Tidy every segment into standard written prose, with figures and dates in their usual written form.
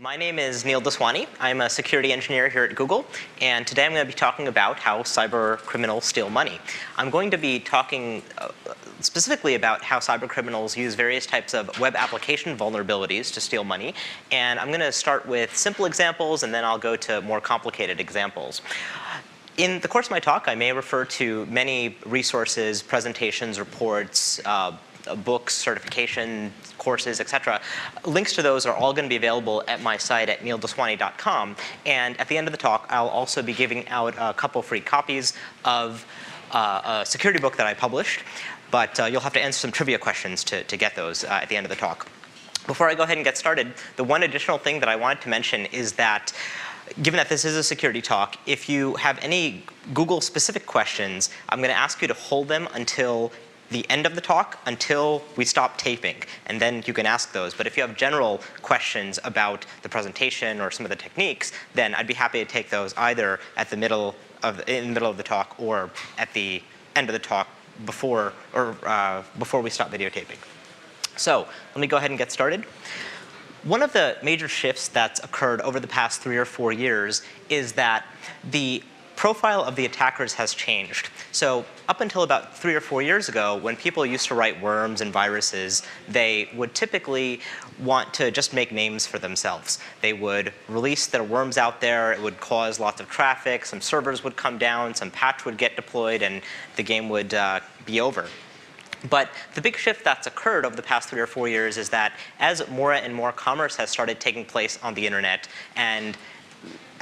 My name is Neil Daswani. I'm a security engineer here at Google, and today I'm going to be talking about how cyber criminals steal money. I'm going to be talking specifically about how cyber criminals use various types of web application vulnerabilities to steal money, and I'm going to start with simple examples, and then I'll go to more complicated examples. In the course of my talk, I may refer to many resources, presentations, reports, books, certification courses, etc. Links to those are all going to be available at my site at neildaswani.com. And at the end of the talk, I'll also be giving out a couple free copies of a security book that I published. But you'll have to answer some trivia questions to get those at the end of the talk. Before I go ahead and get started, the one additional thing that I wanted to mention is that given that this is a security talk, if you have any Google-specific questions, I'm going to ask you to hold them until the end of the talk, until we stop taping, and then you can ask those. But if you have general questions about the presentation or some of the techniques, then I'd be happy to take those either at the middle of the talk or at the end of the talk before we stop videotaping. So let me go ahead and get started. One of the major shifts that's occurred over the past 3 or 4 years is that the profile of the attackers has changed. So up until about 3 or 4 years ago, when people used to write worms and viruses, they would typically want to just make names for themselves. They would release their worms out there. It would cause lots of traffic. Some servers would come down. Some patch would get deployed, and the game would be over. But the big shift that's occurred over the past 3 or 4 years is that as more and more commerce has started taking place on the internet, and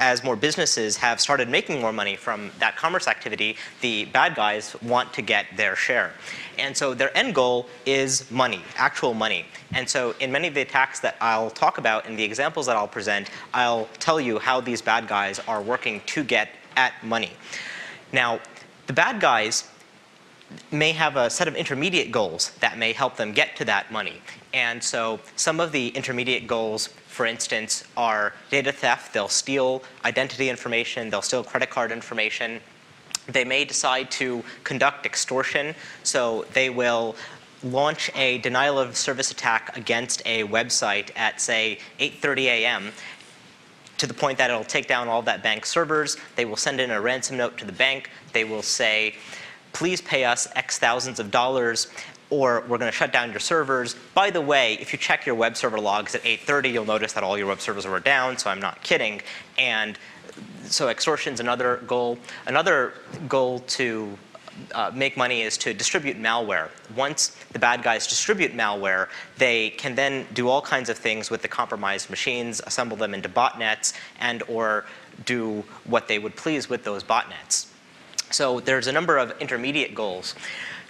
as more businesses have started making more money from that commerce activity, the bad guys want to get their share. And so their end goal is money, actual money. And so in many of the attacks that I'll talk about in the examples that I'll present, I'll tell you how these bad guys are working to get at money. Now, the bad guys may have a set of intermediate goals that may help them get to that money. And so some of the intermediate goals, for instance, are data theft. They'll steal identity information. They'll steal credit card information. They may decide to conduct extortion. So they will launch a denial of service attack against a website at, say, 8:30 a.m. to the point that it'll take down all of that bank's servers. They will send in a ransom note to the bank. They will say, please pay us X thousands of dollars, or we're going to shut down your servers. By the way, if you check your web server logs at 8:30, you'll notice that all your web servers were down, so I'm not kidding. And so extortion's another goal. Another goal to make money is to distribute malware. Once the bad guys distribute malware, they can then do all kinds of things with the compromised machines, assemble them into botnets, and or do what they would please with those botnets. So there's a number of intermediate goals.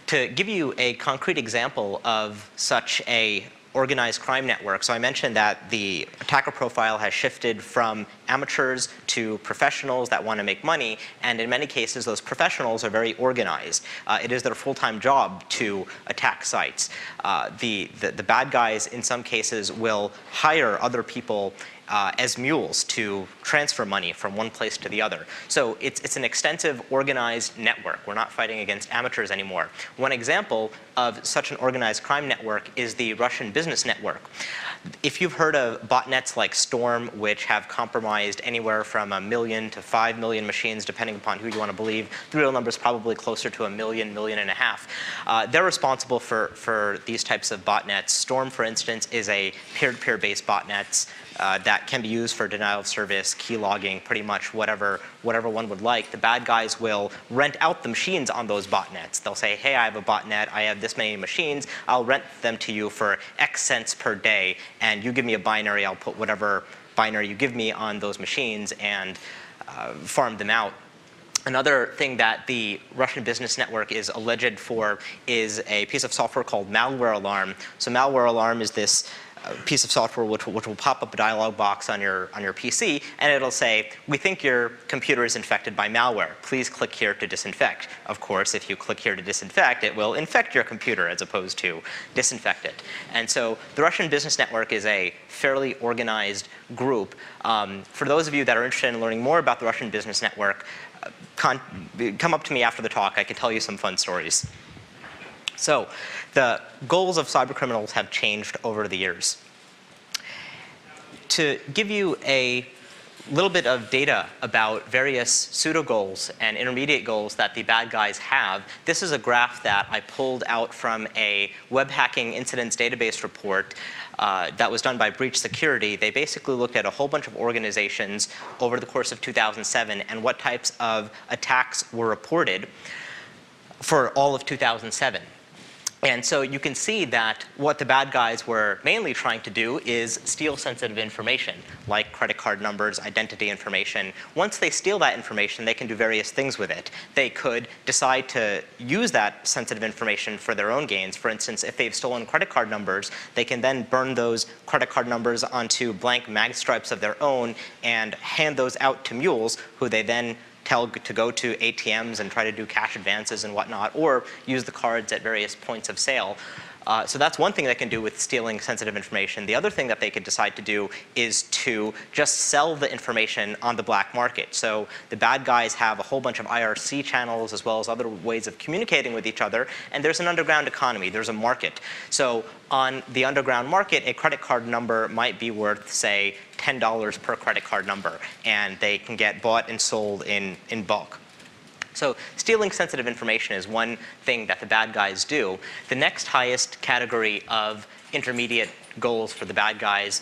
To give you a concrete example of such a organized crime network, so I mentioned that the attacker profile has shifted from amateurs to professionals that want to make money, and in many cases those professionals are very organized. It is their full-time job to attack sites. The bad guys in some cases will hire other people as mules to transfer money from one place to the other. So it's an extensive, organized network. We're not fighting against amateurs anymore. One example of such an organized crime network is the Russian business network. If you've heard of botnets like Storm, which have compromised anywhere from 1 million to 5 million machines, depending upon who you want to believe, the real number is probably closer to 1 million, 1.5 million. They're responsible for these types of botnets. Storm, for instance, is a peer-to-peer based botnets that can be used for denial of service, key logging, pretty much whatever one would like. The bad guys will rent out the machines on those botnets. They'll say, hey, I have a botnet, I have this many machines, I'll rent them to you for X cents per day, and you give me a binary, I'll put whatever binary you give me on those machines and farm them out. Another thing that the Russian business network is alleged for is a piece of software called malware alarm. So malware alarm is this piece of software which will pop up a dialog box on your PC, and it'll say, we think your computer is infected by malware. Please click here to disinfect. Of course, if you click here to disinfect, it will infect your computer as opposed to disinfect it. And so the Russian business network is a fairly organized group. For those of you that are interested in learning more about the Russian business network, come up to me after the talk. I can tell you some fun stories. So the goals of cybercriminals have changed over the years. to give you a little bit of data about various pseudo goals and intermediate goals that the bad guys have, this is a graph that I pulled out from a web hacking incidents database report that was done by Breach Security. They basically looked at a whole bunch of organizations over the course of 2007 and what types of attacks were reported for all of 2007. And so you can see that what the bad guys were mainly trying to do is steal sensitive information, like credit card numbers, identity information. Once they steal that information, they can do various things with it. They could decide to use that sensitive information for their own gains. For instance, if they've stolen credit card numbers, they can then burn those credit card numbers onto blank mag stripes of their own and hand those out to mules, who they then tell to go to ATMs and try to do cash advances and whatnot, or use the cards at various points of sale. So that's one thing they can do with stealing sensitive information. The other thing that they could decide to do is to just sell the information on the black market. So the bad guys have a whole bunch of IRC channels as well as other ways of communicating with each other, and there's an underground economy, there's a market. So on the underground market, a credit card number might be worth, say, $10 per credit card number, and they can get bought and sold in bulk. So stealing sensitive information is one thing that the bad guys do. The next highest category of intermediate goals for the bad guys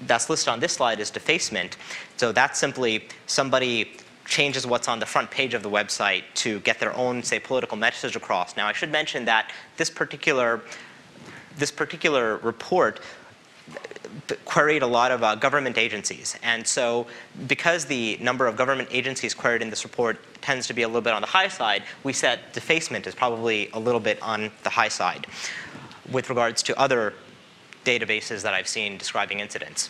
that's listed on this slide is defacement. So that's simply somebody changes what's on the front page of the website to get their own, say, political message across. Now, I should mention that this particular report queried a lot of government agencies. And so because the number of government agencies queried in this report tends to be a little bit on the high side, we said defacement is probably a little bit on the high side with regards to other databases that I've seen describing incidents.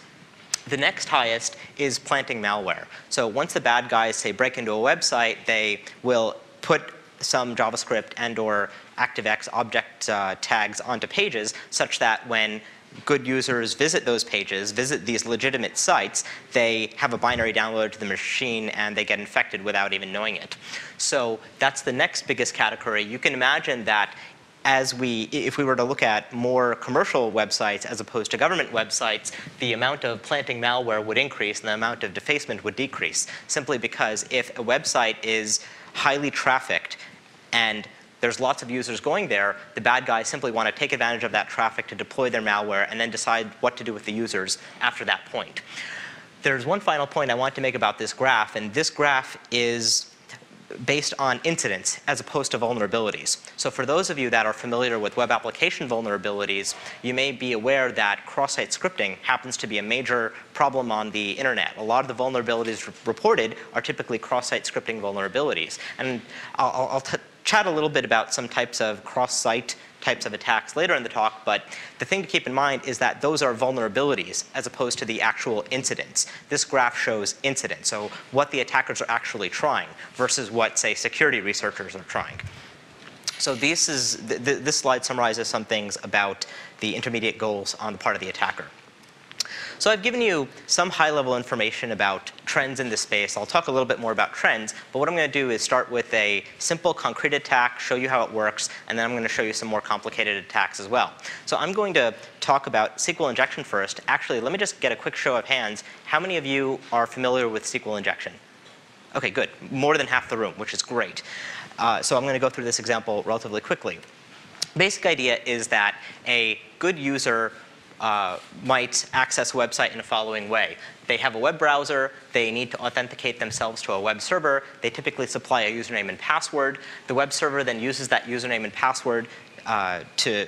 The next highest is planting malware. So once the bad guys, say, break into a website, they will put some JavaScript and or ActiveX object tags onto pages such that when good users visit those pages, visit these legitimate sites, they have a binary download to the machine and they get infected without even knowing it. So that's the next biggest category. You can imagine that if we were to look at more commercial websites as opposed to government websites, the amount of planting malware would increase and the amount of defacement would decrease, simply because if a website is highly trafficked and there's lots of users going there, the bad guys simply want to take advantage of that traffic to deploy their malware and then decide what to do with the users after that point. There's one final point I want to make about this graph, and this graph is based on incidents as opposed to vulnerabilities. So for those of you that are familiar with web application vulnerabilities, you may be aware that cross-site scripting happens to be a major problem on the internet. A lot of the vulnerabilities reported are typically cross-site scripting vulnerabilities. And I'll chat a little bit about some types of cross-site types of attacks later in the talk, but the thing to keep in mind is that those are vulnerabilities as opposed to the actual incidents. This graph shows incidents, so what the attackers are actually trying versus what, say, security researchers are trying. So this slide summarizes some things about the intermediate goals on the part of the attacker. So I've given you some high-level information about trends in this space. I'll talk a little bit more about trends, but what I'm going to do is start with a simple, concrete attack, show you how it works, and then I'm going to show you some more complicated attacks as well. So I'm going to talk about SQL injection first. Actually, let me just get a quick show of hands. How many of you are familiar with SQL injection? OK, good. More than half the room, which is great. So I'm going to go through this example relatively quickly. Basic idea is that a good user might access a website in the following way. They have a web browser. They need to authenticate themselves to a web server. They typically supply a username and password. The web server then uses that username and password to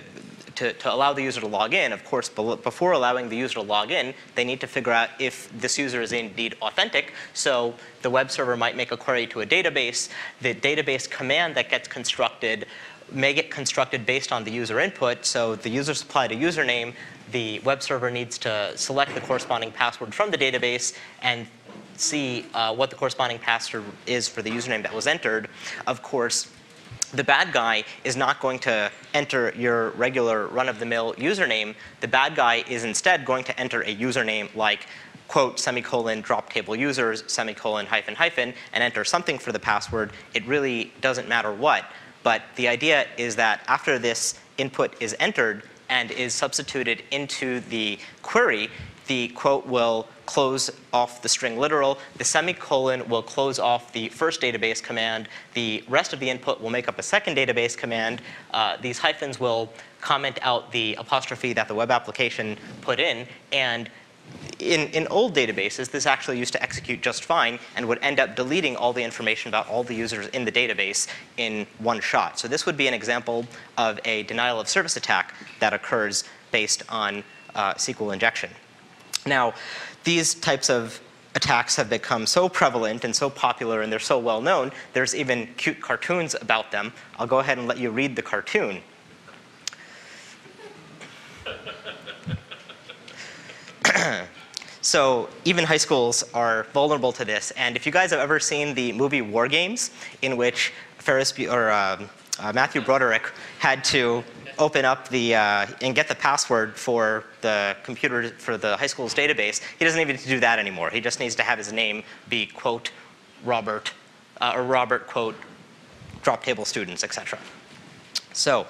allow the user to log in. Of course, before allowing the user to log in, they need to figure out if this user is indeed authentic. So the web server might make a query to a database. The database command that gets constructed may get constructed based on the user input. So the user supplied a username. The web server needs to select the corresponding password from the database and see what the corresponding password is for the username that was entered. Of course, the bad guy is not going to enter your regular run-of-the-mill username. The bad guy is instead going to enter a username like quote, semicolon, drop table users, semicolon, hyphen, hyphen, and enter something for the password. It really doesn't matter what. But the idea is that after this input is entered and is substituted into the query, the quote will close off the string literal. The semicolon will close off the first database command. The rest of the input will make up a second database command. These hyphens will comment out the apostrophe that the web application put in. And in old databases, this actually used to execute just fine and would end up deleting all the information about all the users in the database in one shot. So this would be an example of a denial of service attack that occurs based on SQL injection. Now, these types of attacks have become so prevalent and so popular and they're so well known, there's even cute cartoons about them. I'll go ahead and let you read the cartoon. So even high schools are vulnerable to this. And if you guys have ever seen the movie War Games, in which Matthew Broderick had to open up the and get the password for the computer for the high school's database, he doesn't even need to do that anymore. He just needs to have his name be quote Robert or Robert quote drop table students, etc. So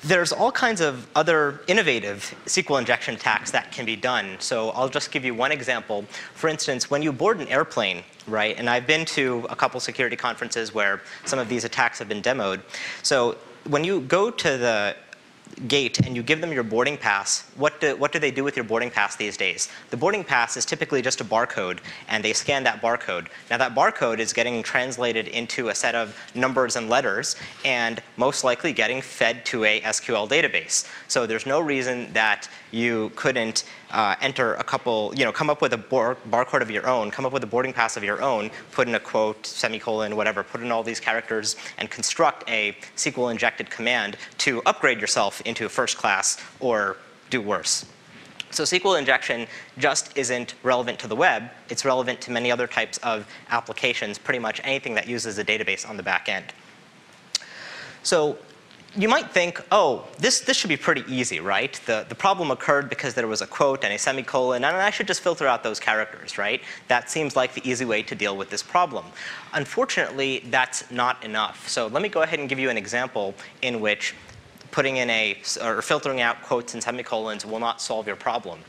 there's all kinds of other innovative SQL injection attacks that can be done. So I'll just give you one example. For instance, when you board an airplane, right, and I've been to a couple security conferences where some of these attacks have been demoed. So when you go to the gate and you give them your boarding pass, what do they do with your boarding pass these days? The boarding pass is typically just a barcode, and they scan that barcode. Now that barcode is getting translated into a set of numbers and letters, and most likely getting fed to a SQL database. So there's no reason that you couldn't enter a couple, come up with a barcode of your own, come up with a boarding pass of your own, put in a quote, semicolon, whatever, put in all these characters, and construct a SQL injected command to upgrade yourself into first class or do worse. So SQL injection just isn't relevant to the web. It's relevant to many other types of applications, pretty much anything that uses a database on the back end. So you might think, oh, this should be pretty easy, right? The problem occurred because there was a quote and a semicolon, and I should just filter out those characters, right? That seems like the easy way to deal with this problem. Unfortunately, that's not enough. So let me go ahead and give you an example in which putting in or filtering out quotes and semicolons will not solve your problem.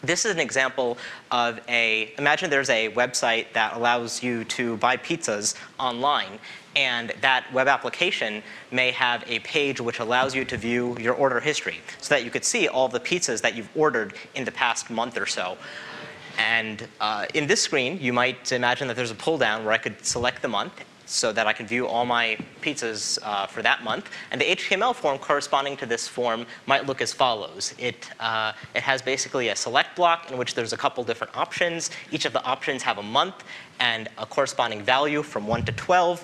This is an example of imagine there's a website that allows you to buy pizzas online, and that web application may have a page which allows you to view your order history so that you could see all the pizzas that you've ordered in the past month or so. And in this screen, you might imagine that there's a pull down where I could select the month so that I can view all my pizzas for that month. And the HTML form corresponding to this form might look as follows. It has basically a select block in which there's a couple different options. Each of the options have a month and a corresponding value from 1 to 12.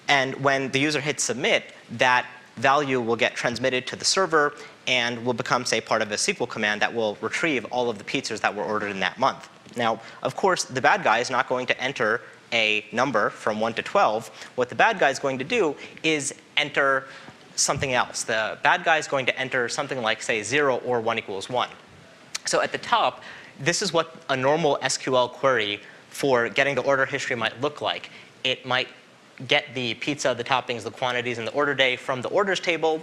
And when the user hits submit, that value will get transmitted to the server and will become, say, part of a SQL command that will retrieve all of the pizzas that were ordered in that month. Now, of course, the bad guy is not going to enter a number from 1 to 12. What the bad guy is going to do is enter something else. The bad guy is going to enter something like, say, 0 or 1 equals 1. So at the top, this is what a normal SQL query for getting the order history might look like. It might get the pizza, the toppings, the quantities, and the order day from the orders table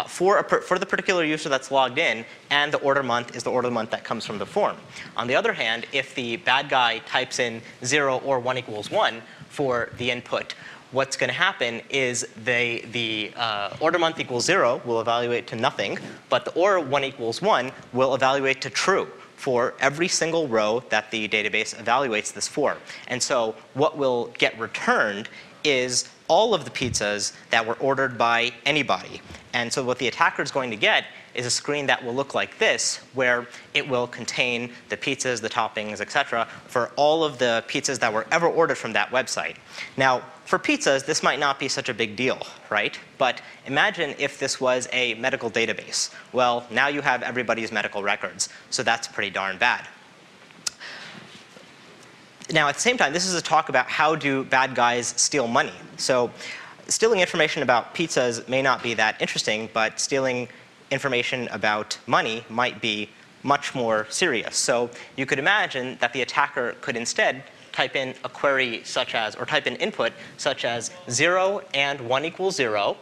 for the particular user that's logged in, and the order month is the order month that comes from the form. On the other hand, if the bad guy types in 0 or 1 equals 1 for the input, what's going to happen is the order month equals 0 will evaluate to nothing, but the order 1 equals 1 will evaluate to true for every single row that the database evaluates this for. And so what will get returned is all of the pizzas that were ordered by anybody. And so what the attacker is going to get is a screen that will look like this, where it will contain the pizzas, the toppings, etc., for all of the pizzas that were ever ordered from that website. Now, for pizzas, this might not be such a big deal, right? But imagine if this was a medical database. Well, now you have everybody's medical records, so that's pretty darn bad. Now, at the same time, this is a talk about how do bad guys steal money. So stealing information about pizzas may not be that interesting, but stealing information about money might be much more serious. So you could imagine that the attacker could instead type in a query such as, or type in input such as 0 and 1 equals 0,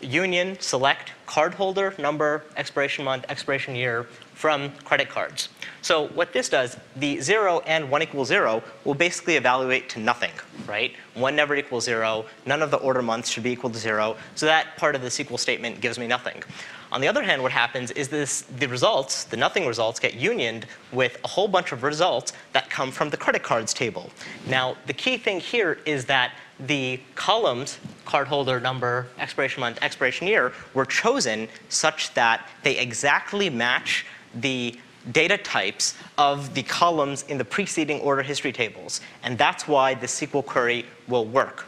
union select cardholder number, expiration month, expiration year from credit cards. So what this does, the 0 and 1 equals 0 will basically evaluate to nothing, right? 1 never equals 0. None of the order months should be equal to 0. So that part of the SQL statement gives me nothing. On the other hand, what happens is the results, the nothing results, get unioned with a whole bunch of results that come from the credit cards table. Now, the key thing here is that the columns, cardholder number, expiration month, expiration year, were chosen such that they exactly match the data types of the columns in the preceding order history tables. And that's why the SQL query will work.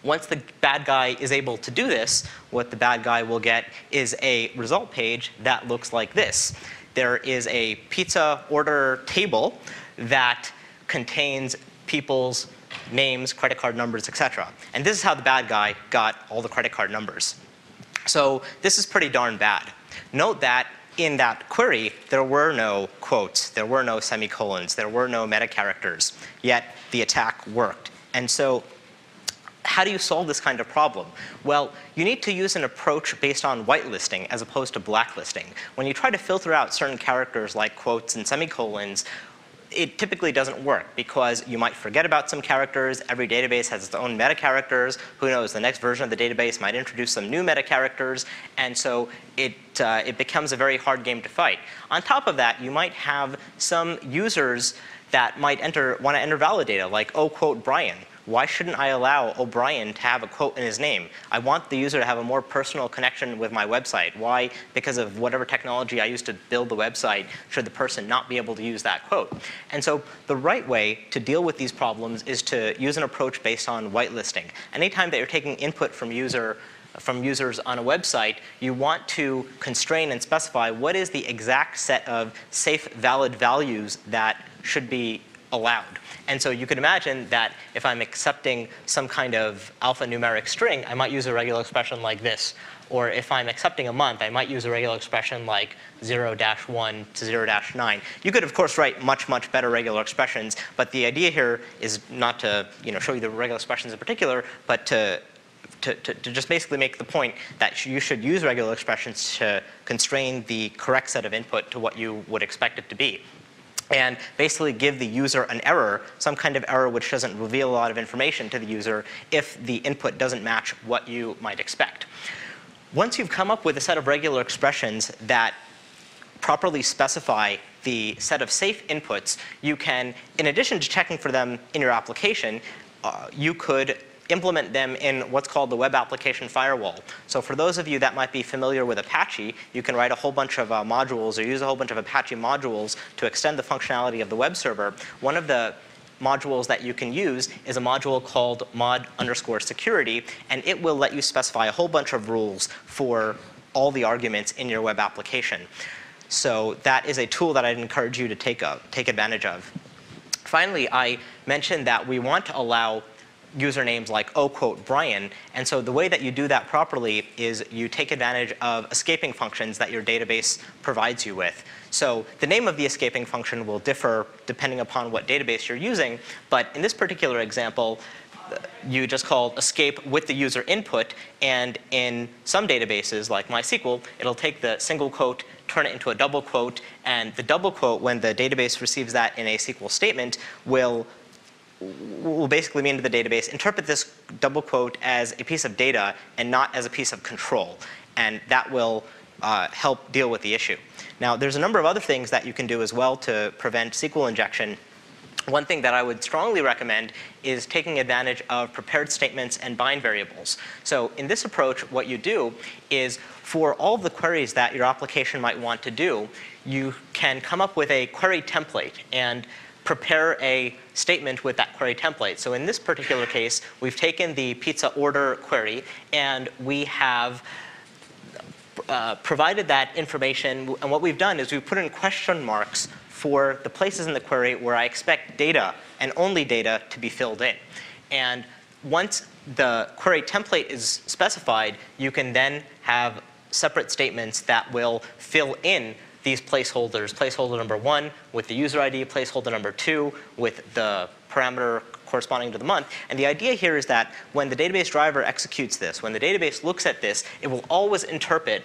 Once the bad guy is able to do this, what the bad guy will get is a result page that looks like this. There is a pizza order table that contains people's names, credit card numbers, etc. And this is how the bad guy got all the credit card numbers. So this is pretty darn bad. Note that in that query, there were no quotes, there were no semicolons, there were no meta characters, yet the attack worked. And so how do you solve this kind of problem? Well, you need to use an approach based on whitelisting as opposed to blacklisting. When you try to filter out certain characters like quotes and semicolons, it typically doesn't work because you might forget about some characters. Every database has its own meta characters. Who knows, the next version of the database might introduce some new meta characters, and so it becomes a very hard game to fight. On top of that, you might have some users that might want to enter valid data, like oh quote Brian. Why shouldn't I allow O'Brien to have a quote in his name? I want the user to have a more personal connection with my website. Why? Because of whatever technology I used to build the website, should the person not be able to use that quote? And so the right way to deal with these problems is to use an approach based on whitelisting. Anytime that you're taking input from users on a website, you want to constrain and specify what is the exact set of safe, valid values that should be allowed. And so you could imagine that if I'm accepting some kind of alphanumeric string, I might use a regular expression like this. Or if I'm accepting a month, I might use a regular expression like 0-1 to 0-9. You could, of course, write much, much better regular expressions. But the idea here is not to show you the regular expressions in particular, but to just basically make the point that you should use regular expressions to constrain the correct set of input to what you would expect it to be. And basically give the user an error, some kind of error which doesn't reveal a lot of information to the user if the input doesn't match what you might expect. Once you've come up with a set of regular expressions that properly specify the set of safe inputs, you can, in addition to checking for them in your application, you could implement them in what's called the web application firewall. So for those of you that might be familiar with Apache, you can write a whole bunch of modules or use a whole bunch of Apache modules to extend the functionality of the web server. One of the modules that you can use is a module called mod_security, and it will let you specify a whole bunch of rules for all the arguments in your web application. So that is a tool that I'd encourage you to take advantage of. Finally, I mentioned that we want to allow usernames like oh quote Brian, and so the way that you do that properly is you take advantage of escaping functions that your database provides you with. So the name of the escaping function will differ depending upon what database you're using, but in this particular example, you just call escape with the user input, and in some databases like MySQL, it'll take the single quote, turn it into a double quote, and the double quote, when the database receives that in a SQL statement, will basically mean to the database, interpret this double quote as a piece of data and not as a piece of control. And that will help deal with the issue. Now, there's a number of other things that you can do as well to prevent SQL injection. One thing that I would strongly recommend is taking advantage of prepared statements and bind variables. So in this approach, what you do is for all of the queries that your application might want to do, you can come up with a query template and prepare a statement with that query template. So in this particular case, we've taken the pizza order query, and we have provided that information. And what we've done is we've put in question marks for the places in the query where I expect data, and only data, to be filled in. And once the query template is specified, you can then have separate statements that will fill in these placeholders, placeholder number 1 with the user ID, placeholder number 2 with the parameter corresponding to the month. And the idea here is that when the database driver executes this, when the database looks at this, it will always interpret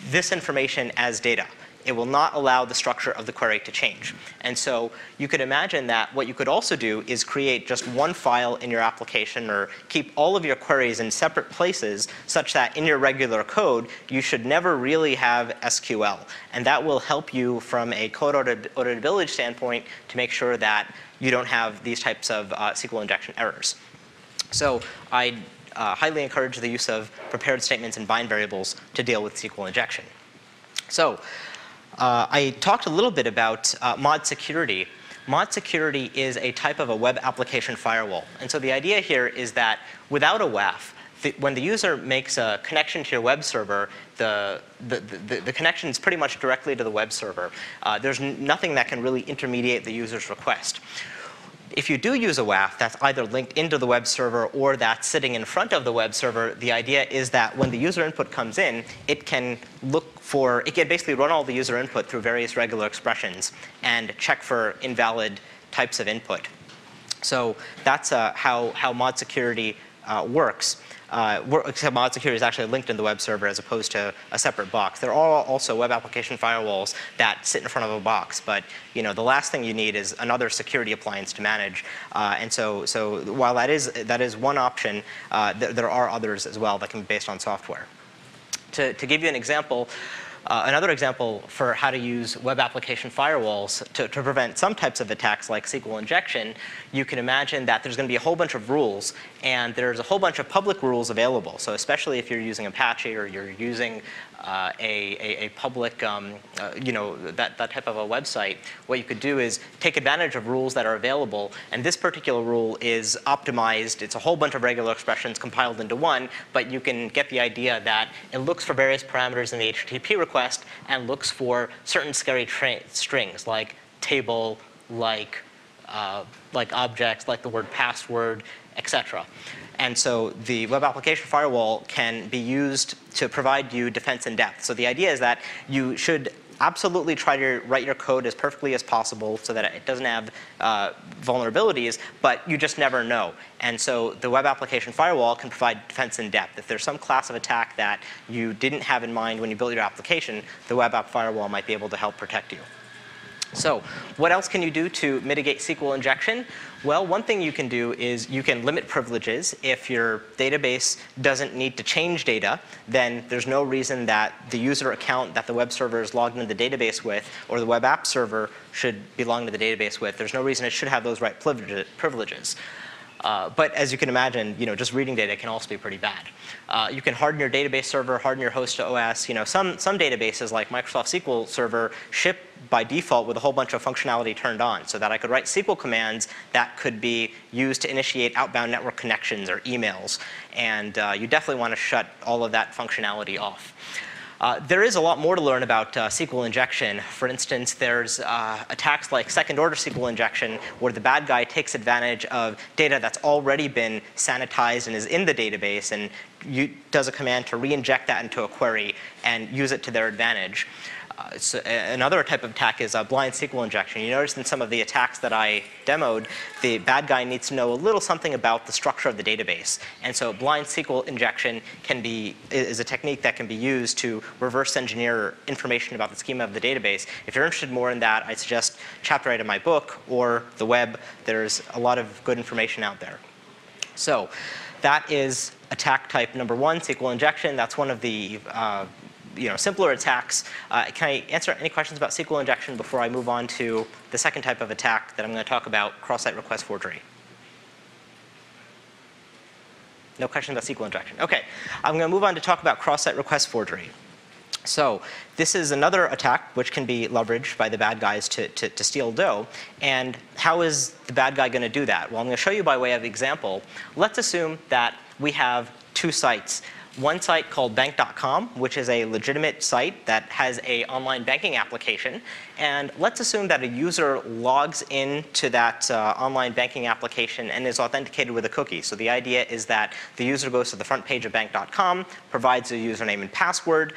this information as data. It will not allow the structure of the query to change. And so you could imagine that what you could also do is create just one file in your application or keep all of your queries in separate places such that in your regular code, you should never really have SQL. And that will help you from a code auditability standpoint to make sure that you don't have these types of SQL injection errors. So I highly encourage the use of prepared statements and bind variables to deal with SQL injection. So I talked a little bit about mod security. Mod security is a type of a web application firewall. And so the idea here is that without a WAF, when the user makes a connection to your web server, the connection is pretty much directly to the web server. There's nothing that can really intermediate the user's request. If you do use a WAF that's either linked into the web server or that's sitting in front of the web server, the idea is that when the user input comes in, it can basically run all the user input through various regular expressions and check for invalid types of input. So that's how mod security works. Except mod security is actually linked in the web server as opposed to a separate box. There are also web application firewalls that sit in front of a box, but the last thing you need is another security appliance to manage. And so while that is one option, there are others as well that can be based on software. To give you an example, another example for how to use web application firewalls to prevent some types of attacks like SQL injection, you can imagine that there's going to be a whole bunch of rules, and there's a whole bunch of public rules available. So especially if you're using Apache or you're using a public, that type of a website, what you could do is take advantage of rules that are available. And this particular rule is optimized. It's a whole bunch of regular expressions compiled into one, but you can get the idea that it looks for various parameters in the HTTP request and looks for certain scary strings like table, like objects, like the word password, etc. And so the web application firewall can be used to provide you defense in depth. So the idea is that you should absolutely try to write your code as perfectly as possible so that it doesn't have vulnerabilities, but you just never know. And so the web application firewall can provide defense in depth. If there's some class of attack that you didn't have in mind when you built your application, the web app firewall might be able to help protect you. So what else can you do to mitigate SQL injection? Well, one thing you can do is you can limit privileges. If your database doesn't need to change data, then there's no reason that the user account that the web server is logged into the database with or the web app server should belong to the database with. There's no reason it should have those right privileges. But as you can imagine, just reading data can also be pretty bad. You can harden your database server, harden your host to OS. Some databases like Microsoft SQL Server ship by default with a whole bunch of functionality turned on, so that I could write SQL commands that could be used to initiate outbound network connections or emails. And you definitely want to shut all of that functionality off. There is a lot more to learn about SQL injection. For instance, there's attacks like second-order SQL injection, where the bad guy takes advantage of data that's already been sanitized and is in the database, and does a command to re-inject that into a query and use it to their advantage. So another type of attack is blind SQL injection. You notice in some of the attacks that I demoed, the bad guy needs to know a little something about the structure of the database. And so blind SQL injection is a technique that can be used to reverse engineer information about the schema of the database. If you're interested more in that, I suggest chapter 8 of my book or the web. There's a lot of good information out there. So that is attack type number 1, SQL injection. That's one of the simpler attacks. Can I answer any questions about SQL injection before I move on to the second type of attack that I'm going to talk about, cross-site request forgery? No questions about SQL injection. OK. I'm going to move on to talk about cross-site request forgery. So this is another attack which can be leveraged by the bad guys to steal dough. And how is the bad guy going to do that? Well, I'm going to show you by way of example. Let's assume that we have two sites. One site called bank.com, which is a legitimate site that has an online banking application. And let's assume that a user logs into that online banking application and is authenticated with a cookie. So the idea is that the user goes to the front page of bank.com, provides a username and password.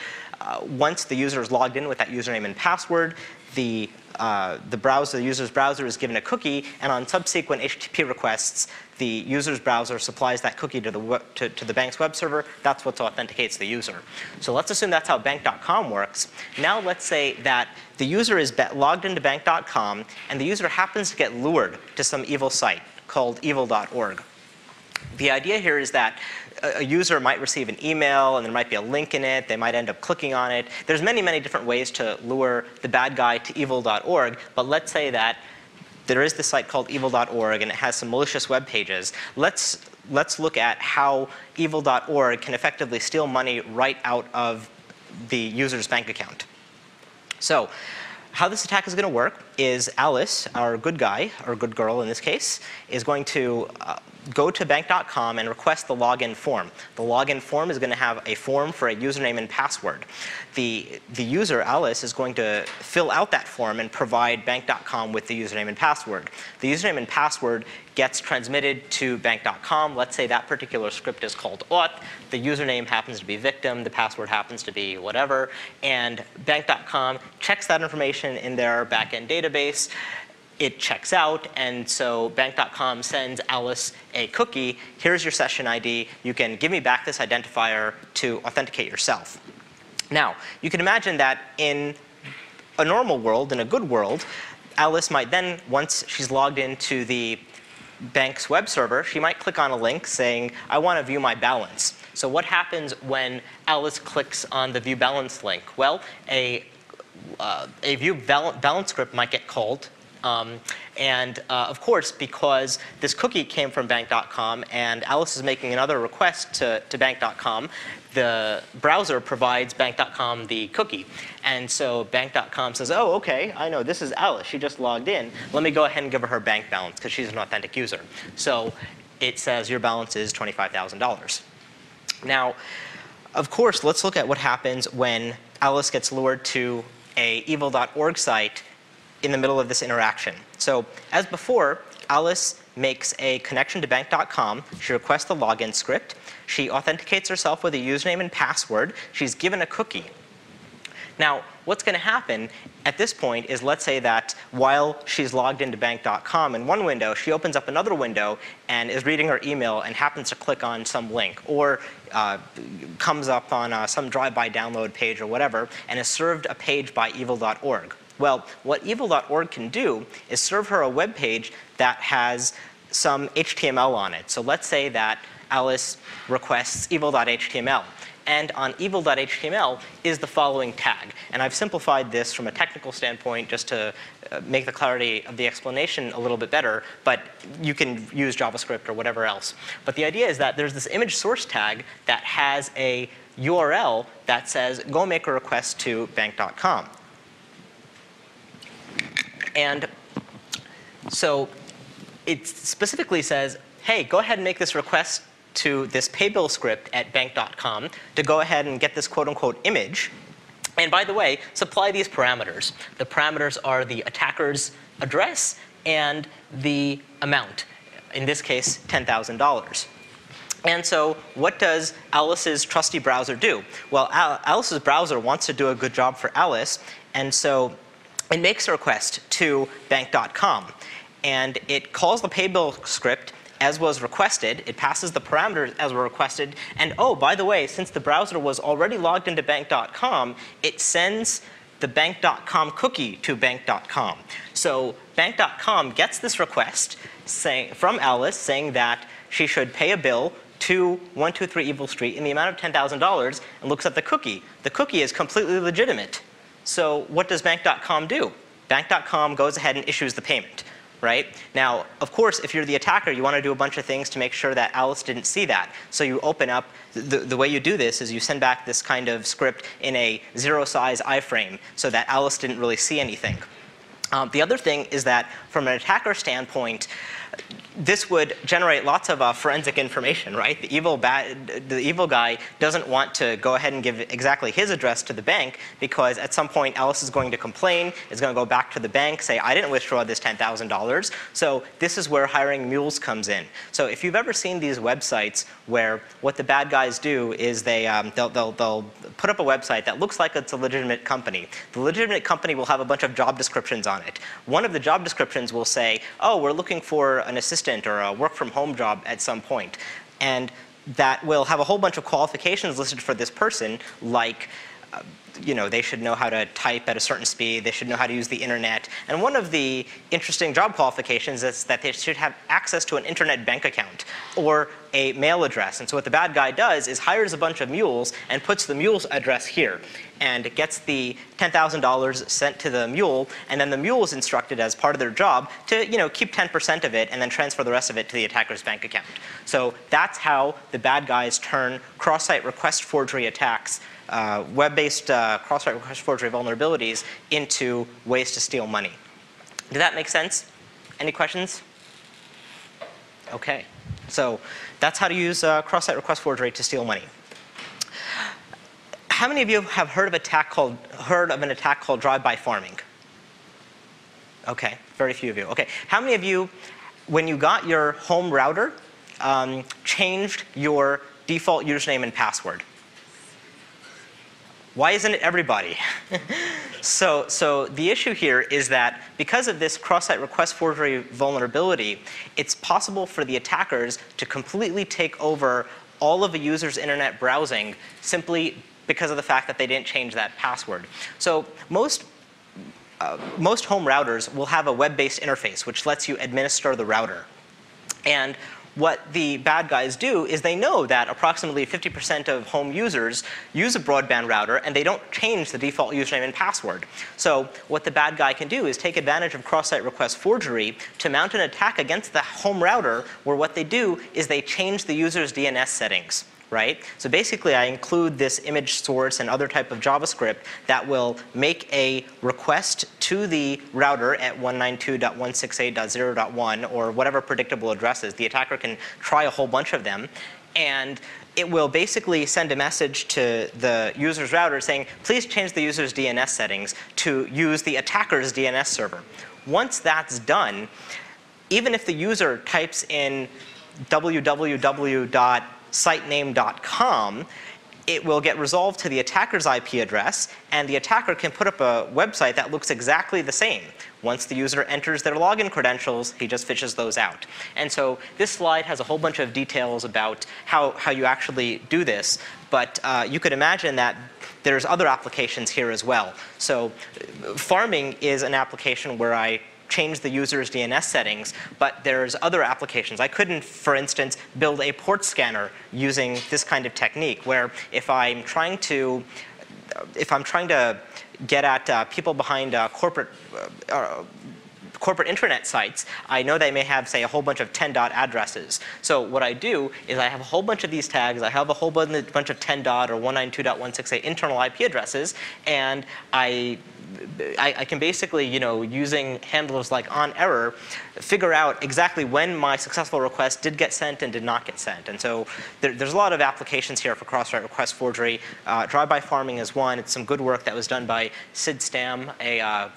Once the user is logged in with that username and password, the the user's browser is given a cookie, and on subsequent HTTP requests, the user's browser supplies that cookie to the bank's web server. That's what authenticates the user. So let's assume that's how bank.com works. Now let's say that the user is logged into bank.com, and the user happens to get lured to some evil site called evil.org. The idea here is that a user might receive an email, and there might be a link in it. They might end up clicking on it. There's many, many different ways to lure the bad guy to evil.org. But let's say that there is this site called evil.org, and it has some malicious web pages. Let's look at how evil.org can effectively steal money right out of the user's bank account. So how this attack is going to work is Alice, our good guy, or good girl in this case, is going to go to bank.com and request the login form. The login form is going to have a form for a username and password. The user, Alice, is going to fill out that form and provide bank.com with the username and password. The username and password gets transmitted to bank.com. Let's say that particular script is called auth. The username happens to be victim. The password happens to be whatever. And bank.com checks that information in their backend database. It checks out, and so bank.com sends Alice a cookie. Here's your session ID. You can give me back this identifier to authenticate yourself. Now, you can imagine that in a normal world, in a good world, Alice might then, once she's logged into the bank's web server, she might click on a link saying, I want to view my balance. So what happens when Alice clicks on the view balance link? Well, a view balance script might get called. Of course, because this cookie came from bank.com and Alice is making another request to bank.com, the browser provides bank.com the cookie. And so bank.com says, oh, OK, I know this is Alice. She just logged in. Let me go ahead and give her bank balance because she's an authentic user. So it says your balance is $25,000. Now, of course, let's look at what happens when Alice gets lured to a evil.org site in the middle of this interaction. So as before, Alice makes a connection to bank.com. She requests the login script. She authenticates herself with a username and password. She's given a cookie. Now, what's going to happen at this point is, let's say that while she's logged into bank.com in one window, she opens up another window and is reading her email and happens to click on some link, or comes up on some drive-by download page or whatever, and is served a page by evil.org. Well, what evil.org can do is serve her a web page that has some HTML on it. So let's say that Alice requests evil.html. And on evil.html is the following tag. And I've simplified this from a technical standpoint just to make the clarity of the explanation a little bit better. But you can use JavaScript or whatever else. But the idea is that there's this image source tag that has a URL that says, go make a request to bank.com. And so it specifically says, hey, go ahead and make this request to this paybill script at bank.com to go ahead and get this quote-unquote image. And by the way, supply these parameters. The parameters are the attacker's address and the amount, in this case, $10,000. And so what does Alice's trusty browser do? Well, Alice's browser wants to do a good job for Alice, and so it makes a request to bank.com. And it calls the paybill script as was requested. It passes the parameters as were requested. And oh, by the way, since the browser was already logged into bank.com, it sends the bank.com cookie to bank.com. So bank.com gets this request from Alice saying that she should pay a bill to 123 Evil Street in the amount of $10,000 and looks at the cookie. The cookie is completely legitimate. So what does bank.com do? Bank.com goes ahead and issues the payment, right? Now, of course, if you're the attacker, you want to do a bunch of things to make sure that Alice didn't see that. So you open up, the way you do this is you send back this kind of script in a zero-size iframe so that Alice didn't really see anything. The other thing is that from an attacker standpoint, this would generate lots of forensic information, right? The evil guy doesn't want to go ahead and give exactly his address to the bank because at some point Alice is going to complain, is going to go back to the bank, say, I didn't withdraw this $10,000. So this is where hiring mules comes in. So if you've ever seen these websites where what the bad guys do is they'll put up a website that looks like it's a legitimate company. The legitimate company will have a bunch of job descriptions on it. One of the job descriptions will say, oh, we're looking for an assistant or a work-from-home job at some point. And that will have a whole bunch of qualifications listed for this person, like they should know how to type at a certain speed, they should know how to use the internet. And one of the interesting job qualifications is that they should have access to an internet bank account or a mail address. And so what the bad guy does is hires a bunch of mules and puts the mule's address here and gets the $10,000 sent to the mule, and then the mule is instructed as part of their job to keep 10% of it and then transfer the rest of it to the attacker's bank account. So that's how the bad guys turn cross-site request forgery attacks, web-based cross-site request forgery vulnerabilities into ways to steal money. Did that make sense? Any questions? OK. So that's how to use cross-site request forgery to steal money. How many of you have heard of an attack called drive-by farming? OK, very few of you. OK, how many of you, when you got your home router, changed your default username and password? Why isn't it everybody? So the issue here is that because of this cross-site request forgery vulnerability, it's possible for the attackers to completely take over all of a user's internet browsing simply because of the fact that they didn't change that password. So most home routers will have a web-based interface which lets you administer the router. And what the bad guys do is they know that approximately 50% of home users use a broadband router and they don't change the default username and password. So what the bad guy can do is take advantage of cross-site request forgery to mount an attack against the home router where what they do is they change the user's DNS settings. Right? So basically, I include this image source and other type of JavaScript that will make a request to the router at 192.168.0.1 or whatever predictable addresses. The attacker can try a whole bunch of them. And it will basically send a message to the user's router saying, please change the user's DNS settings to use the attacker's DNS server. Once that's done, even if the user types in www.sitename.com, it will get resolved to the attacker's IP address, and the attacker can put up a website that looks exactly the same. Once the user enters their login credentials, he just fishes those out. And so this slide has a whole bunch of details about how you actually do this, but you could imagine that there's other applications here as well. So farming is an application where I change the user's DNS settings, but there's other applications. I couldn't, for instance, build a port scanner using this kind of technique, where if I'm trying to get at people behind corporate intranet sites, I know they may have, say, a whole bunch of 10 dot addresses. So what I do is I have a whole bunch of these tags. I have a whole bunch of 10 dot or 192.168 internal IP addresses, and I can basically, using handlers like onError, figure out exactly when my successful request did get sent and did not get sent. And so there's a lot of applications here for cross-site request forgery. Drive-by farming is one. It's some good work that was done by Sid Stam, a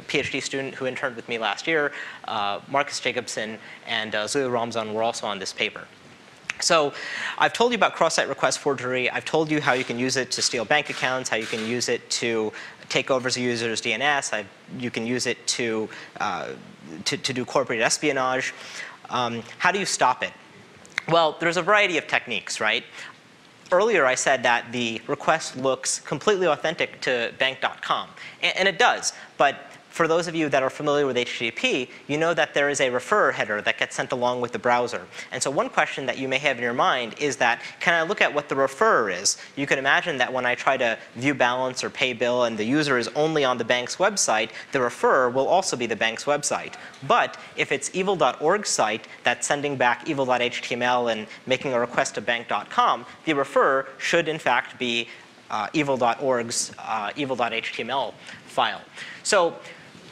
PhD student who interned with me last year. Marcus Jacobson and Zulia Ramzan were also on this paper. So I've told you about cross-site request forgery. I've told you how you can use it to steal bank accounts, how you can use it to take over a user's DNS. You can use it to do corporate espionage. How do you stop it? Well, there's a variety of techniques, right? Earlier I said that the request looks completely authentic to bank.com, and it does. But for those of you that are familiar with HTTP, you know that there is a referrer header that gets sent along with the browser. And so one question that you may have in your mind is that, can I look at what the referrer is? You can imagine that when I try to view balance or pay bill and the user is only on the bank's website, the referrer will also be the bank's website. But if it's evil.org site that's sending back evil.html and making a request to bank.com, the referrer should in fact be evil.org's evil.html file. So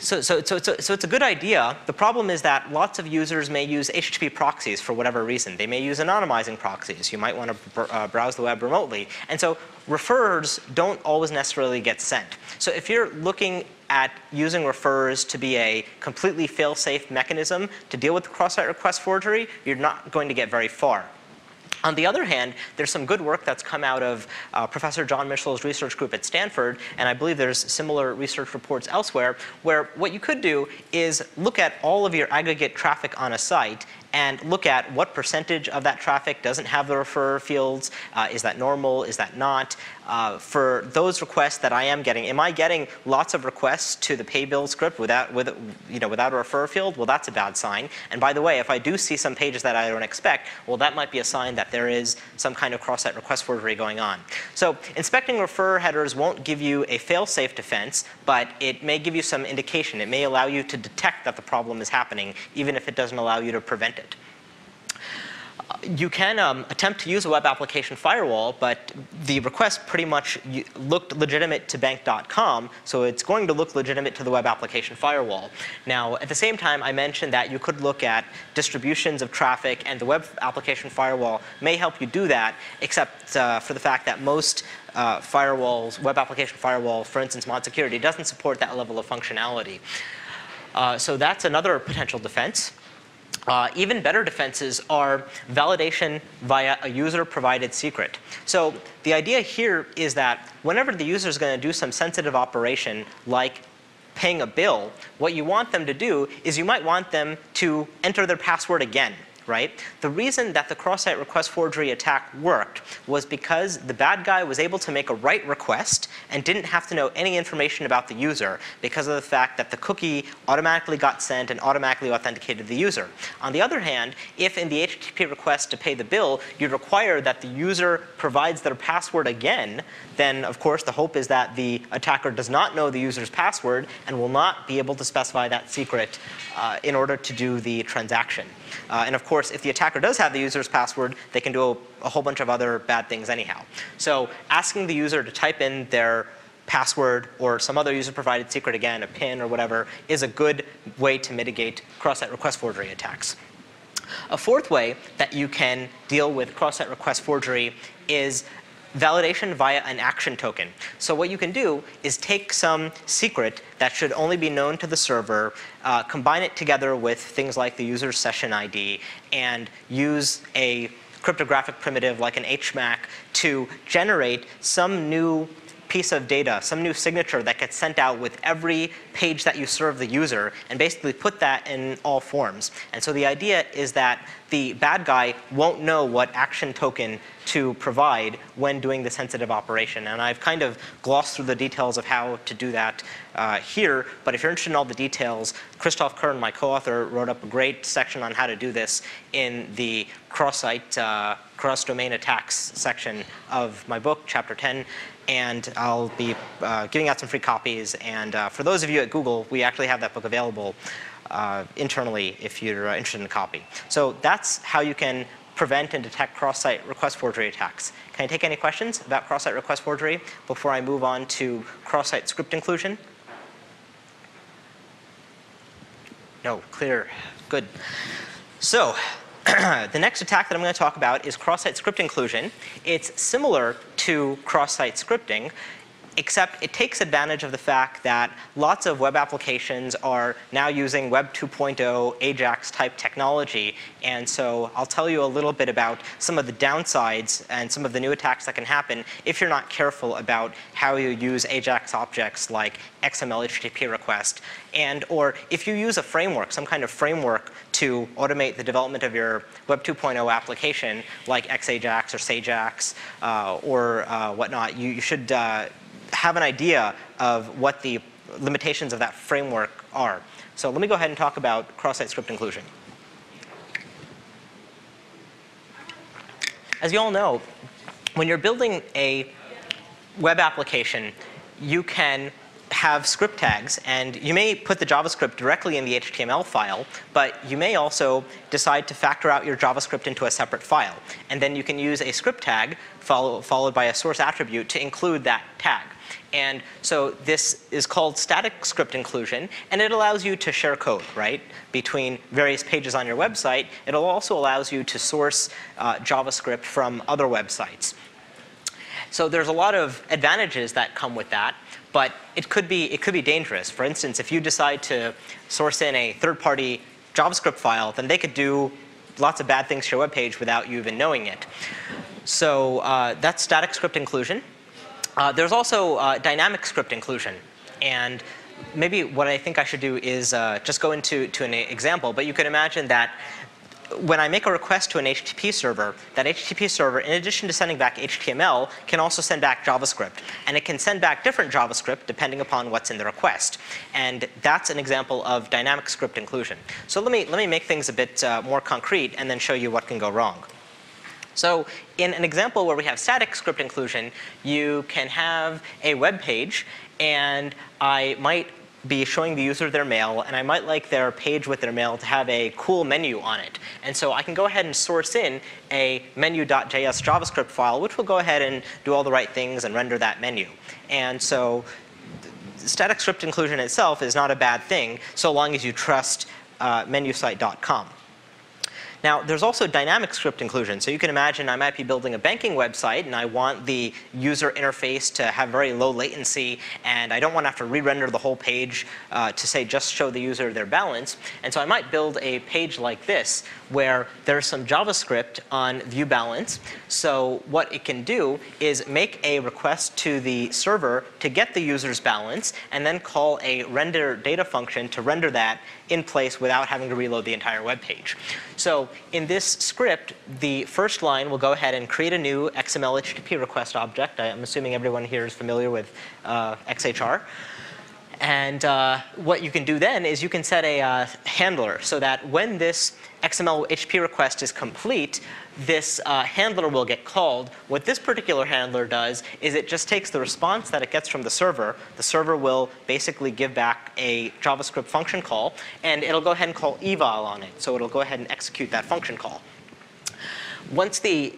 So it's a good idea. The problem is that lots of users may use HTTP proxies for whatever reason. They may use anonymizing proxies. You might want to browse the web remotely. And so refers don't always necessarily get sent. So if you're looking at using refers to be a completely fail-safe mechanism to deal with cross-site request forgery, you're not going to get very far. On the other hand, there's some good work that's come out of Professor John Mitchell's research group at Stanford, and I believe there's similar research reports elsewhere, where what you could do is look at all of your aggregate traffic on a site and look at what percentage of that traffic doesn't have the refer fields. Is that normal? Is that not? For those requests that I am getting, am I getting lots of requests to the pay bill script without a refer field? Well, that's a bad sign. And by the way, if I do see some pages that I don't expect, well, that might be a sign that there is some kind of cross-site request forgery going on. So inspecting refer headers won't give you a fail-safe defense, but it may give you some indication. It may allow you to detect that the problem is happening, even if it doesn't allow you to prevent it. You can attempt to use a web application firewall, but the request pretty much looked legitimate to bank.com, so it's going to look legitimate to the web application firewall. Now, at the same time, I mentioned that you could look at distributions of traffic, and the web application firewall may help you do that, except for the fact that most firewalls, web application firewall, for instance, mod security, doesn't support that level of functionality. So that's another potential defense. Even better defenses are validation via a user-provided secret. So the idea here is that whenever the user is going to do some sensitive operation like paying a bill, what you want them to do is you might want them to enter their password again. Right? The reason that the cross-site request forgery attack worked was because the bad guy was able to make a write request and didn't have to know any information about the user because of the fact that the cookie automatically got sent and automatically authenticated the user. On the other hand, if in the HTTP request to pay the bill, you require that the user provides their password again, then of course the hope is that the attacker does not know the user's password and will not be able to specify that secret in order to do the transaction. And of course, if the attacker does have the user's password, they can do a whole bunch of other bad things anyhow. So asking the user to type in their password or some other user-provided secret again, a PIN or whatever, is a good way to mitigate cross-site request forgery attacks. A fourth way that you can deal with cross-site request forgery is validation via an action token. So what you can do is take some secret that should only be known to the server, combine it together with things like the user's session ID, and use a cryptographic primitive like an HMAC to generate some new piece of data, some new signature that gets sent out with every page that you serve the user, and basically put that in all forms. And so the idea is that the bad guy won't know what action token to provide when doing the sensitive operation. And I've kind of glossed through the details of how to do that here, but if you're interested in all the details, Christoph Kern, my co-author, wrote up a great section on how to do this in the cross-site, cross-domain attacks section of my book, Chapter 10. And I'll be giving out some free copies. And for those of you at Google, we actually have that book available internally if you're interested in a copy. So that's how you can prevent and detect cross-site request forgery attacks. Can I take any questions about cross-site request forgery before I move on to cross-site script inclusion? No, clear, good. So the next attack that I'm going to talk about is cross-site script inclusion. It's similar to cross-site scripting, except it takes advantage of the fact that lots of web applications are now using Web 2.0 AJAX type technology. And so I'll tell you a little bit about some of the downsides and some of the new attacks that can happen if you're not careful about how you use AJAX objects like XML HTTP request. And or if you use a framework, some kind of framework to automate the development of your Web 2.0 application like XAJAX or SAJAX or whatnot, you should have an idea of what the limitations of that framework are. So let me go ahead and talk about cross-site script inclusion. As you all know, when you're building a web application, you can have script tags, and you may put the JavaScript directly in the HTML file, but you may also decide to factor out your JavaScript into a separate file. And then you can use a script tag followed by a source attribute to include that tag. And so this is called static script inclusion, and it allows you to share code, right, between various pages on your website. It also allows you to source JavaScript from other websites. So there's a lot of advantages that come with that, but it could be dangerous. For instance, if you decide to source in a third-party JavaScript file, then they could do lots of bad things to your web page without you even knowing it. So that's static script inclusion. There's also dynamic script inclusion. And maybe what I think I should do is just go into an example. But you could imagine that when I make a request to an HTTP server, that HTTP server, in addition to sending back HTML, can also send back JavaScript. And it can send back different JavaScript depending upon what's in the request. And that's an example of dynamic script inclusion. So let me make things a bit more concrete and then show you what can go wrong. So in an example where we have static script inclusion, you can have a web page, and I might be showing the user their mail, and I might like their page with their mail to have a cool menu on it. And so I can go ahead and source in a menu.js JavaScript file, which will go ahead and do all the right things and render that menu. And so static script inclusion itself is not a bad thing, so long as you trust menusite.com. Now, there's also dynamic script inclusion. So you can imagine I might be building a banking website, and I want the user interface to have very low latency, and I don't want to have to re-render the whole page to, say, just show the user their balance. And so I might build a page like this, where there's some JavaScript on view balance. So what it can do is make a request to the server to get the user's balance, and then call a render data function to render that in place without having to reload the entire web page. So in this script, the first line will go ahead and create a new XML HTTP request object. I'm assuming everyone here is familiar with XHR. And what you can do then is you can set a handler so that when this XML HTTP request is complete, this handler will get called. What this particular handler does is it just takes the response that it gets from the server. The server will basically give back a JavaScript function call, and it'll go ahead and call eval on it. So it'll go ahead and execute that function call. Once the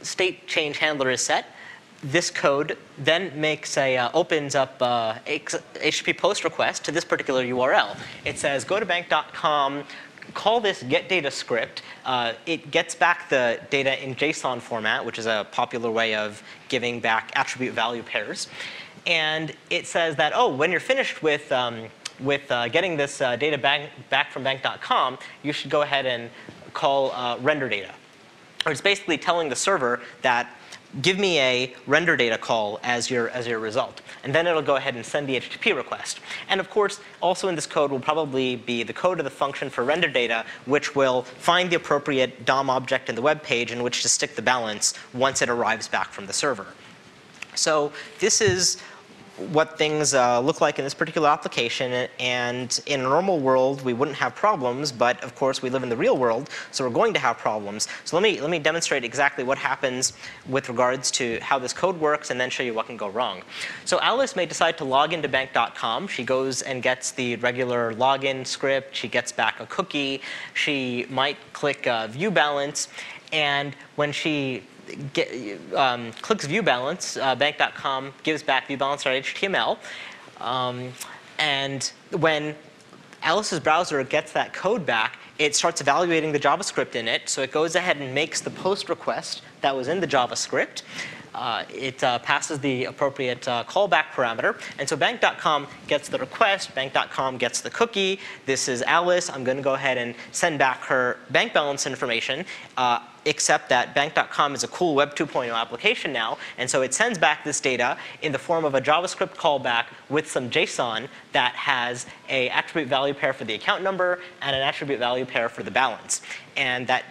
state change handler is set, this code then makes opens up HTTP post request to this particular URL. It says, go to bank.com, call this getData script. It gets back the data in JSON format, which is a popular way of giving back attribute value pairs. And it says that, oh, when you're finished with getting this data back from bank.com, you should go ahead and call render data. Or it's basically telling the server that give me a render data call as your result. And then it'll go ahead and send the HTTP request. And of course, also in this code will probably be the code of the function for render data, which will find the appropriate DOM object in the web page in which to stick the balance once it arrives back from the server. So this is what things look like in this particular application. And in a normal world, we wouldn't have problems. But of course, we live in the real world, so we're going to have problems. So let me demonstrate exactly what happens with regards to how this code works, and then show you what can go wrong. So Alice may decide to log into bank.com. She goes and gets the regular login script. She gets back a cookie. She might click view balance. And when she clicks view balance, bank.com gives back viewbalance.html. And when Alice's browser gets that code back, it starts evaluating the JavaScript in it. So it goes ahead and makes the post request that was in the JavaScript. It passes the appropriate callback parameter. And so bank.com gets the request. Bank.com gets the cookie. This is Alice. I'm going to go ahead and send back her bank balance information, except that bank.com is a cool Web 2.0 application now. And so it sends back this data in the form of a JavaScript callback with some JSON that has an attribute value pair for the account number and an attribute value pair for the balance. And that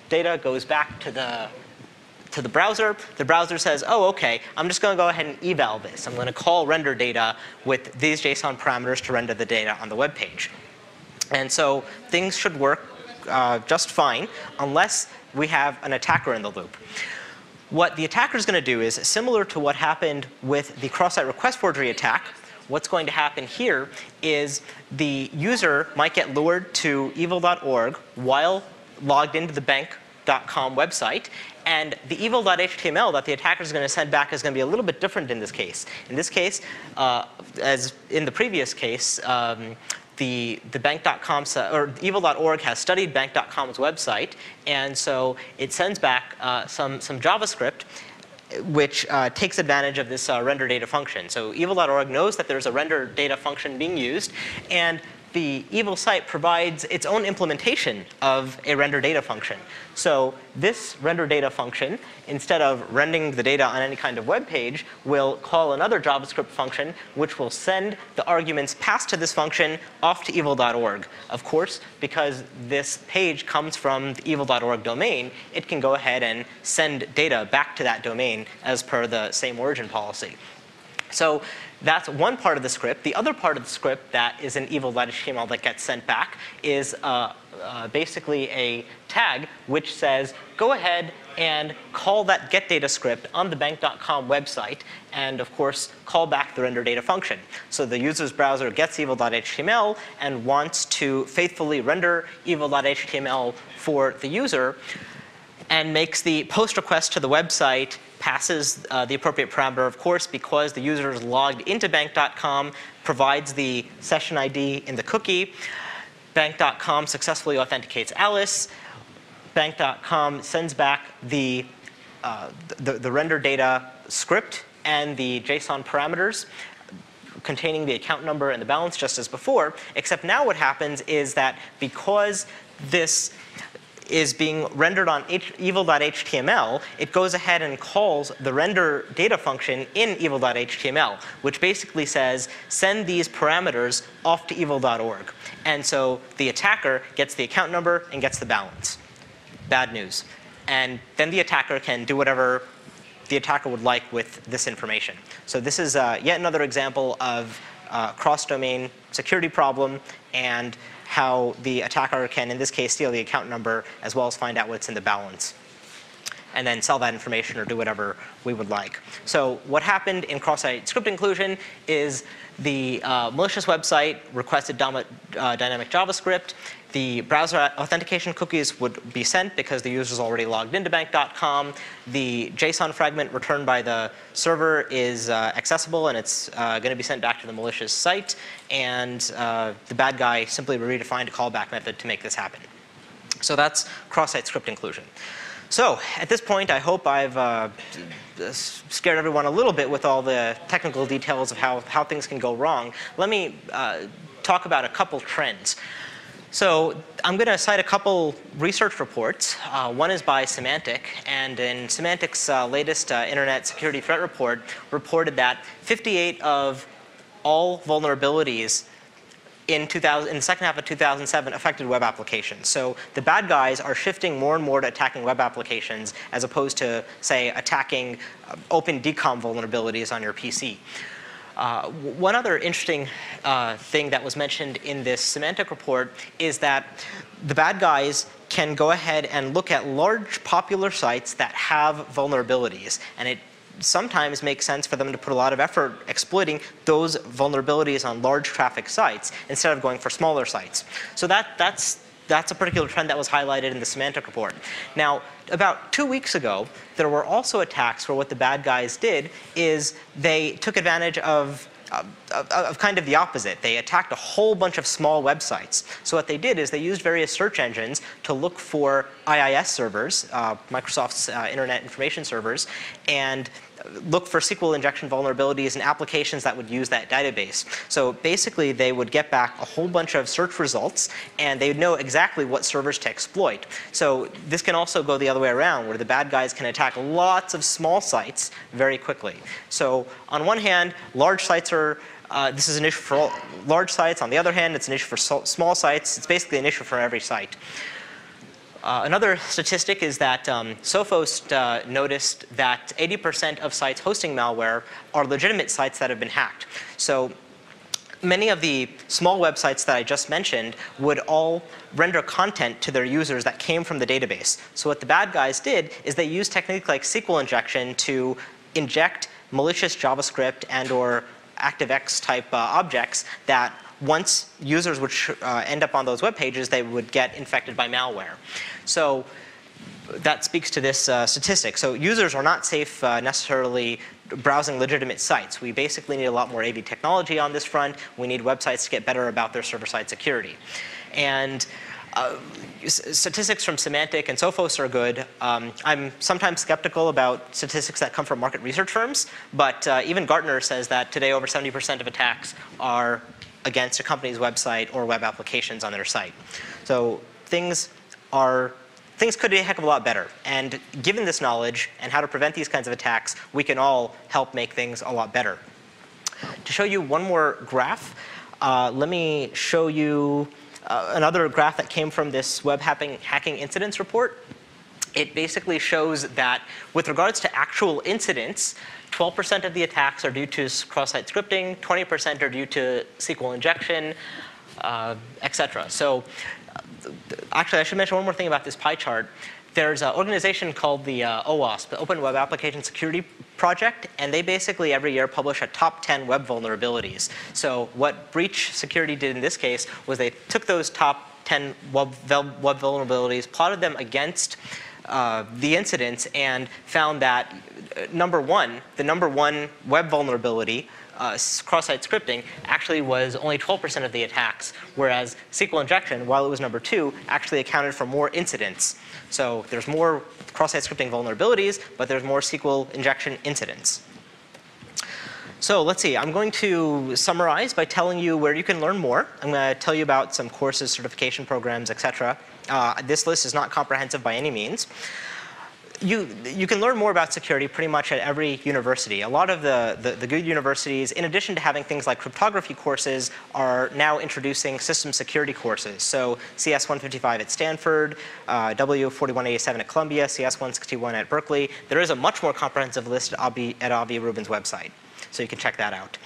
data goes back to the browser. The browser says, oh, OK, I'm just going to go ahead and eval this. I'm going to call render data with these JSON parameters to render the data on the web page. And so things should work just fine, unless we have an attacker in the loop. What the attacker is going to do is similar to what happened with the cross-site request forgery attack, what's going to happen here is the user might get lured to evil.org while logged into the bank.com website, and the evil.html that the attacker is going to send back is going to be a little bit different in this case. In this case, as in the previous case, the bank.com or evil.org has studied bank.com's website, and so it sends back some JavaScript which takes advantage of this render data function. So evil.org knows that there's a render data function being used, and the evil site provides its own implementation of a render data function. So this render data function, instead of rendering the data on any kind of web page, will call another JavaScript function which will send the arguments passed to this function off to evil.org. Of course, because this page comes from the evil.org domain, it can go ahead and send data back to that domain as per the same origin policy. So that's one part of the script. The other part of the script that is in evil.html that gets sent back is basically a tag which says, go ahead and call that getData script on the bank.com website, and of course, call back the render data function. So the user's browser gets evil.html and wants to faithfully render evil.html for the user, and makes the post request to the website, passes the appropriate parameter, of course, because the user is logged into bank.com, provides the session ID in the cookie. Bank.com successfully authenticates Alice. Bank.com sends back the render data script and the JSON parameters containing the account number and the balance just as before, except now what happens is that because this is being rendered on evil.html, it goes ahead and calls the render data function in evil.html, which basically says, send these parameters off to evil.org. And so the attacker gets the account number and gets the balance. Bad news. And then the attacker can do whatever the attacker would like with this information. So this is yet another example of cross-domain security problem, and how the attacker can, in this case, steal the account number as well as find out what's in the balance, and then sell that information or do whatever we would like. So what happened in cross-site script inclusion is the malicious website requested dynamic JavaScript. The browser authentication cookies would be sent because the user is already logged into bank.com. The JSON fragment returned by the server is accessible, and it's going to be sent back to the malicious site. And the bad guy simply redefined a callback method to make this happen. So that's cross-site script inclusion. So at this point, I hope I've scared everyone a little bit with all the technical details of how things can go wrong. Let me talk about a couple trends. So I'm going to cite a couple research reports. One is by Symantec, and in Symantec's latest Internet Security Threat Report reported that 58 of all vulnerabilities in the second half of 2007 affected web applications. So the bad guys are shifting more and more to attacking web applications as opposed to, say, attacking open DCOM vulnerabilities on your PC. One other interesting thing that was mentioned in this Symantec report is that the bad guys can go ahead and look at large popular sites that have vulnerabilities, and it sometimes makes sense for them to put a lot of effort exploiting those vulnerabilities on large traffic sites instead of going for smaller sites. So that's a particular trend that was highlighted in the Symantec report. Now, about 2 weeks ago, there were also attacks where what the bad guys did is they took advantage of kind of the opposite. They attacked a whole bunch of small websites. So what they did is they used various search engines to look for IIS servers, Microsoft's Internet Information Servers, and look for SQL injection vulnerabilities and applications that would use that database. So basically, they would get back a whole bunch of search results, and they would know exactly what servers to exploit. So this can also go the other way around, where the bad guys can attack lots of small sites very quickly. So on one hand, large sites are this is an issue for large sites. On the other hand, it's an issue for small sites. It's basically an issue for every site. Another statistic is that Sophos noticed that 80% of sites hosting malware are legitimate sites that have been hacked. So many of the small websites that I just mentioned would all render content to their users that came from the database. So what the bad guys did is they used techniques like SQL injection to inject malicious JavaScript and/or ActiveX type objects that once users would end up on those web pages, they would get infected by malware. So that speaks to this statistic. So users are not safe necessarily browsing legitimate sites. We basically need a lot more AV technology on this front. We need websites to get better about their server-side security. And statistics from Symantec and Sophos are good. I'm sometimes skeptical about statistics that come from market research firms, but even Gartner says that today over 70% of attacks are against a company's website or web applications on their site. So things could be a heck of a lot better. And given this knowledge and how to prevent these kinds of attacks, we can all help make things a lot better. To show you one more graph, let me show you another graph that came from this web hacking incidents report. It basically shows that with regards to actual incidents, 12% of the attacks are due to cross-site scripting, 20% are due to SQL injection, etc. So actually, I should mention one more thing about this pie chart. There's an organization called the OWASP, the Open Web Application Security Project, and they basically every year publish a top 10 web vulnerabilities. So what breach security did in this case was they took those top 10 web vulnerabilities, plotted them against the incidents, and found that the number one web vulnerability, cross-site scripting, actually was only 12% of the attacks, whereas SQL injection, while it was number 2, actually accounted for more incidents. So there's more cross-site scripting vulnerabilities, but there's more SQL injection incidents. So let's see, I'm going to summarize by telling you where you can learn more. I'm going to tell you about some courses, certification programs, etc. This list is not comprehensive by any means. You can learn more about security pretty much at every university. A lot of the good universities, in addition to having things like cryptography courses, are now introducing system security courses. So CS 155 at Stanford, W4187 at Columbia, CS 161 at Berkeley. There is a much more comprehensive list at Avi Rubin's website. So you can check that out.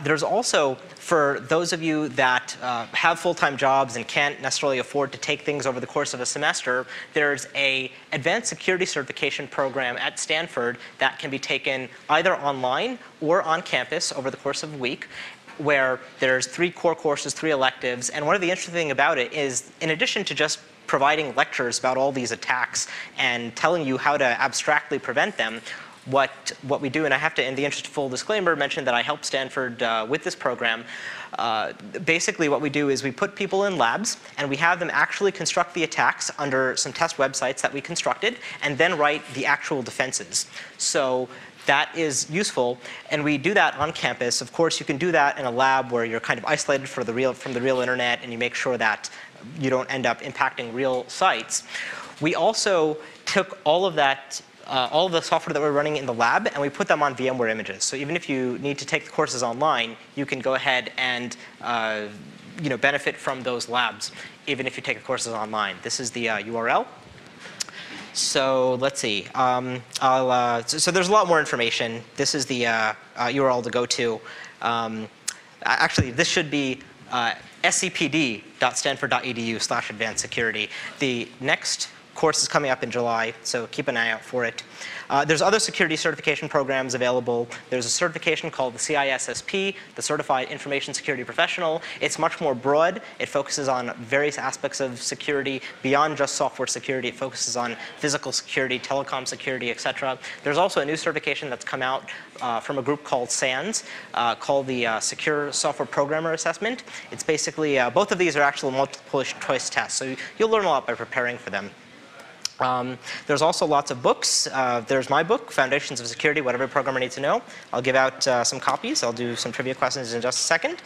There's also, for those of you that have full-time jobs and can't necessarily afford to take things over the course of a semester, there's an advanced security certification program at Stanford that can be taken either online or on campus over the course of a week, where there's 3 core courses, 3 electives. And one of the interesting things about it is, in addition to just providing lectures about all these attacks and telling you how to abstractly prevent them, what we do, and I have to, in the interest of full disclaimer, mention that I helped Stanford with this program. Basically what we do is we put people in labs and we have them actually construct the attacks under some test websites that we constructed and then write the actual defenses. So that is useful, and we do that on campus. Of course, you can do that in a lab where you're kind of isolated from the real internet, and you make sure that you don't end up impacting real sites. We also took all of that all of the software that we're running in the lab, and we put them on VMware images. So even if you need to take the courses online, you can go ahead and benefit from those labs, even if you take the courses online. This is the URL. So let's see. So there's a lot more information. This is the URL to go to. Actually, this should be scpd.stanford.edu/advanced-security. The next course is coming up in July, so keep an eye out for it. There's other security certification programs available. There's a certification called the CISSP, the Certified Information Security Professional. It's much more broad. It focuses on various aspects of security beyond just software security. It focuses on physical security, telecom security, etc. There's also a new certification that's come out from a group called SANS, called the Secure Software Programmer Assessment. It's basically, both of these are actual multiple choice tests, so you'll learn a lot by preparing for them. There's also lots of books. There's my book, Foundations of Security, What Every Programmer Needs to Know. I'll give out some copies. I'll do some trivia questions in just a second.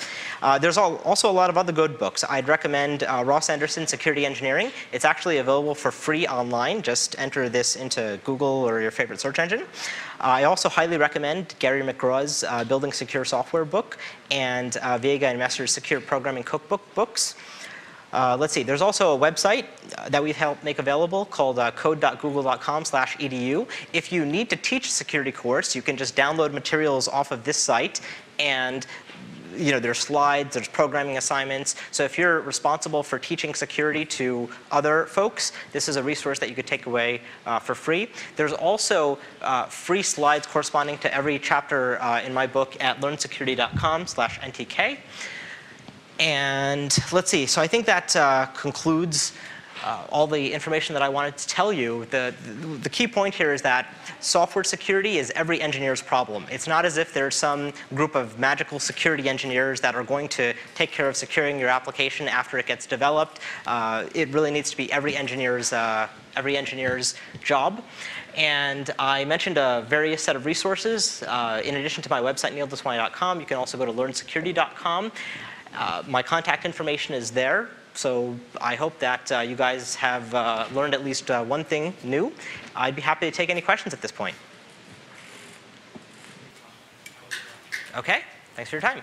There's also a lot of other good books. I'd recommend Ross Anderson's Security Engineering. It's actually available for free online. Just enter this into Google or your favorite search engine. I also highly recommend Gary McGraw's Building Secure Software book and Viega and Messer's Secure Programming Cookbook books. Let's see, there's also a website that we've helped make available called code.google.com/edu. If you need to teach a security course, you can just download materials off of this site and there's slides, there's programming assignments. So if you're responsible for teaching security to other folks, this is a resource that you could take away for free. There's also free slides corresponding to every chapter in my book at learnsecurity.com/NTK. And let's see, so I think that concludes all the information that I wanted to tell you. The key point here is that software security is every engineer's problem. It's not as if there's some group of magical security engineers that are going to take care of securing your application after it gets developed. It really needs to be every engineer's job. And I mentioned a various set of resources. In addition to my website, neildeswani.com, you can also go to learnsecurity.com. My contact information is there. So I hope that you guys have learned at least one thing new. I'd be happy to take any questions at this point. OK, thanks for your time.